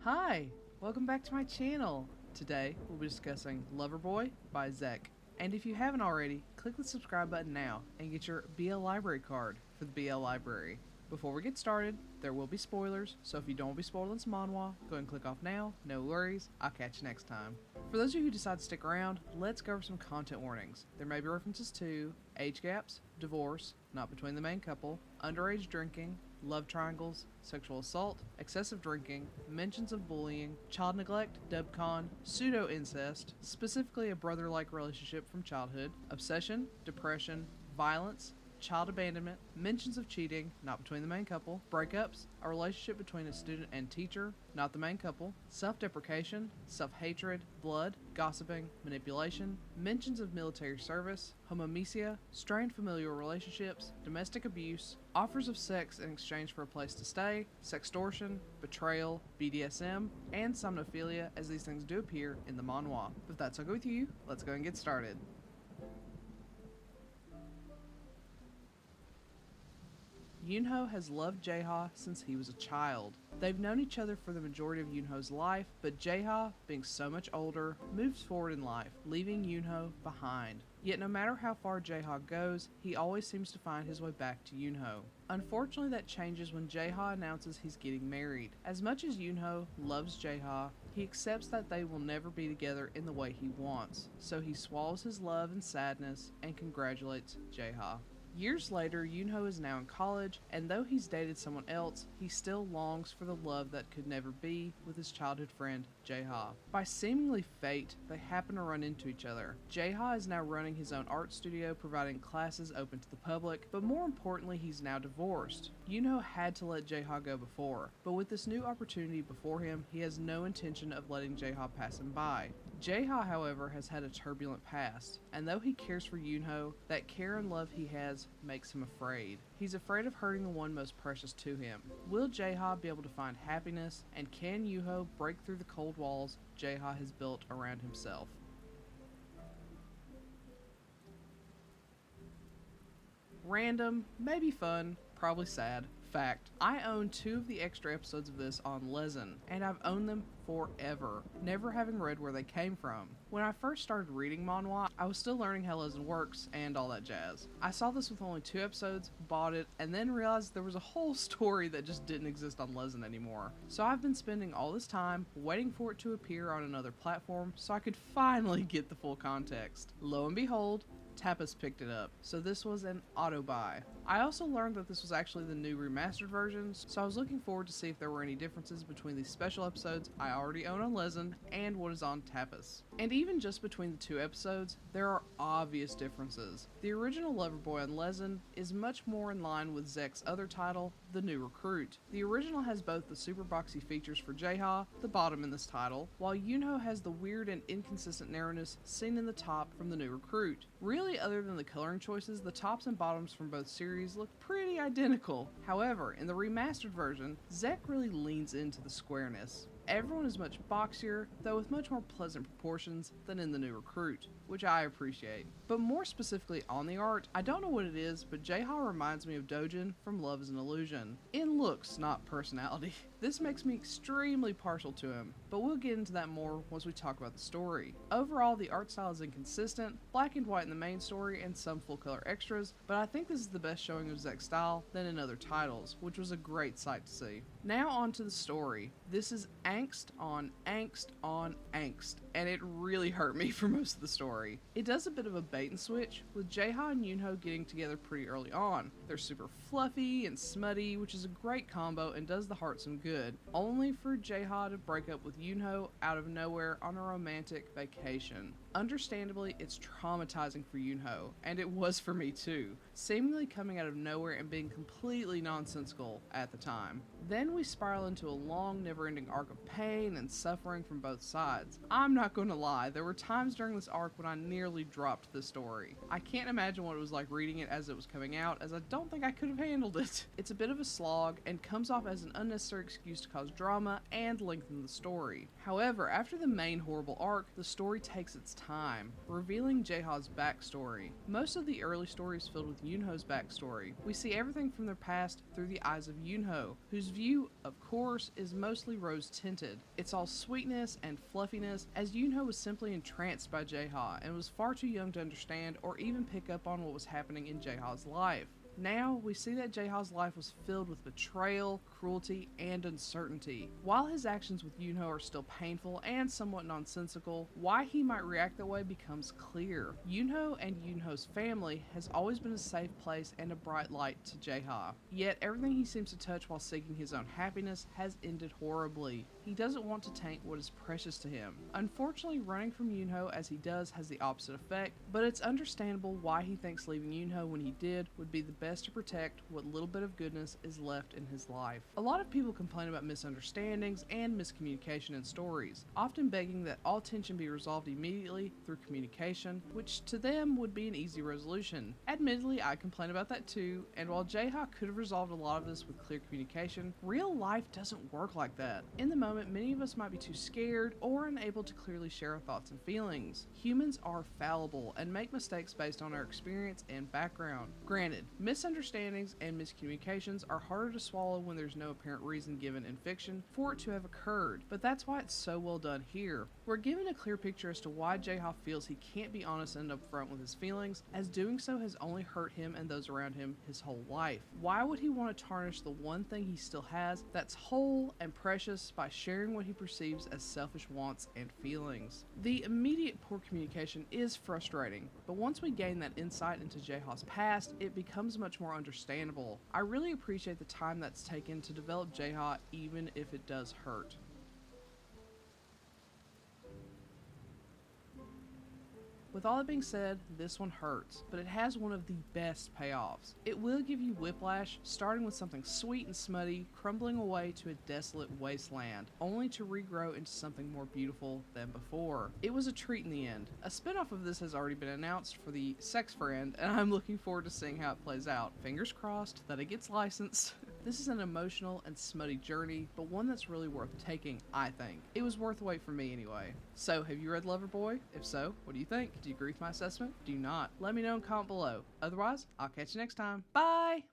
Hi, welcome back to my channel. Today we'll be discussing Loverboy by ZEC. And if you haven't already, click the subscribe button now and get your BL Library card for the BL Library. Before we get started, there will be spoilers, so if you don't want to be spoiled in some Manhwa, go ahead and click off now. No worries, I'll catch you next time. For those of you who decide to stick around, let's go over some content warnings. There may be references to age gaps, divorce, not between the main couple, underage drinking, love triangles, sexual assault, excessive drinking, mentions of bullying, child neglect, dubcon, pseudo-incest, specifically a brother-like relationship from childhood, obsession, depression, violence, child abandonment, mentions of cheating, not between the main couple, breakups, a relationship between a student and teacher, not the main couple, self-deprecation, self-hatred, blood, gossiping, manipulation, mentions of military service, homomesia, strained familial relationships, domestic abuse, offers of sex in exchange for a place to stay, sextortion, betrayal, BDSM, and somnophilia, as these things do appear in the manhwa. If that's okay with you, let's go and get started. Yunho has loved Jaeha since he was a child. They've known each other for the majority of Yunho's life, but Jaeha, being so much older, moves forward in life, leaving Yunho behind. Yet no matter how far Jaeha goes, he always seems to find his way back to Yunho. Unfortunately, that changes when Jaeha announces he's getting married. As much as Yunho loves Jaeha, he accepts that they will never be together in the way he wants, so he swallows his love and sadness and congratulates Jaeha. Years later, Yunho is now in college, and though he's dated someone else, he still longs for the love that could never be with his childhood friend, Jaeha. By seemingly fate, they happen to run into each other. Jaeha is now running his own art studio, providing classes open to the public, but more importantly, he's now divorced. Yunho had to let Jaeha go before, but with this new opportunity before him, he has no intention of letting Jaeha pass him by. Jaeha, however, has had a turbulent past, and though he cares for Yunho, that care and love he has makes him afraid. He's afraid of hurting the one most precious to him. Will Jaeha be able to find happiness, and can Yunho break through the cold walls Jaeha has built around himself? Random, maybe fun, probably sad. Fact, I own 2 of the extra episodes of this on Lezen, and I've owned them forever, never having read where they came from. When I first started reading Manhwa, I was still learning how Lezen works and all that jazz. I saw this with only 2 episodes, bought it, and then realized there was a whole story that just didn't exist on Lezen anymore. So I've been spending all this time waiting for it to appear on another platform so I could finally get the full context. Lo and behold, Tapas picked it up, so this was an auto buy. I also learned that this was actually the new remastered versions, so I was looking forward to see if there were any differences between these special episodes I already own on Lezen and what is on Tapas. And even just between the 2 episodes, there are obvious differences. The original Loverboy on Lezen is much more in line with ZEC's other title, The New Recruit. The original has both the super boxy features for Jaeha, the bottom in this title, while Yunho has the weird and inconsistent narrowness seen in the top from The New Recruit. Really, other than the coloring choices, the tops and bottoms from both series look pretty identical. However, in the remastered version, ZEC really leans into the squareness. Everyone is much boxier, though with much more pleasant proportions than in The New Recruit, which I appreciate. But more specifically on the art, I don't know what it is, but Jaeha reminds me of Dojin from Love is an Illusion. In looks, not personality. This makes me extremely partial to him, but we'll get into that more once we talk about the story. Overall, the art style is inconsistent, black and white in the main story and some full color extras, but I think this is the best showing of ZEC style than in other titles, which was a great sight to see. Now on to the story. This is angst on angst on angst, and it really hurt me for most of the story. It does a bit of a bait and switch, with Jaeha and Yunho getting together pretty early on. They're super fluffy and smutty, which is a great combo and does the heart some good, only for Jaeha to break up with Yunho out of nowhere on a romantic vacation. Understandably, it's traumatizing for Yunho, and it was for me too, seemingly coming out of nowhere and being completely nonsensical at the time. Then we spiral into a long, never-ending arc of pain and suffering from both sides. I'm not gonna lie, there were times during this arc when I nearly dropped the story. I can't imagine what it was like reading it as it was coming out, as I don't think I could have handled it. It's a bit of a slog, and comes off as an unnecessary excuse to cause drama and lengthen the story. However, after the main horrible arc, the story takes its time, revealing Jaeha's backstory. Most of the early stories filled with Yoonho's backstory. We see everything from their past through the eyes of Yoonho, whose view, of course, is mostly rose-tinted. It's all sweetness and fluffiness, as Yoonho was simply entranced by Jaeha and was far too young to understand or even pick up on what was happening in Jaeha's life. Now, we see that Jaeha's life was filled with betrayal, cruelty, and uncertainty. While his actions with Yoonho are still painful and somewhat nonsensical, why he might react that way becomes clear. Yoonho and Yoonho's family has always been a safe place and a bright light to Jaeha. Yet, everything he seems to touch while seeking his own happiness has ended horribly. He doesn't want to taint what is precious to him. Unfortunately, running from Yoonho as he does has the opposite effect, but it's understandable why he thinks leaving Yoonho when he did would be the best to protect what little bit of goodness is left in his life. A lot of people complain about misunderstandings and miscommunication in stories, often begging that all tension be resolved immediately through communication, which to them would be an easy resolution. Admittedly, I complain about that too, and while Jaeha could have resolved a lot of this with clear communication, real life doesn't work like that. In the moment, many of us might be too scared or unable to clearly share our thoughts and feelings. Humans are fallible and make mistakes based on our experience and background. Granted, misunderstandings and miscommunications are harder to swallow when there's no apparent reason given in fiction for it to have occurred, but that's why it's so well done here. We're given a clear picture as to why Jaeha feels he can't be honest and upfront with his feelings, as doing so has only hurt him and those around him his whole life. Why would he want to tarnish the one thing he still has that's whole and precious by sharing what he perceives as selfish wants and feelings? The immediate poor communication is frustrating, but once we gain that insight into Jaeha's past, it becomes much more understandable. I really appreciate the time that's taken to develop Jaeha, even if it does hurt. With all that being said, this one hurts, but it has one of the best payoffs. It will give you whiplash, starting with something sweet and smutty, crumbling away to a desolate wasteland, only to regrow into something more beautiful than before. It was a treat in the end. A spinoff of this has already been announced for the Sex Friend, and I'm looking forward to seeing how it plays out. Fingers crossed that it gets licensed. This is an emotional and smutty journey, but one that's really worth taking, I think. It was worth the wait for me anyway. So, have you read Loverboy? If so, what do you think? Do you agree with my assessment? Do you not? Let me know in comment below. Otherwise, I'll catch you next time. Bye!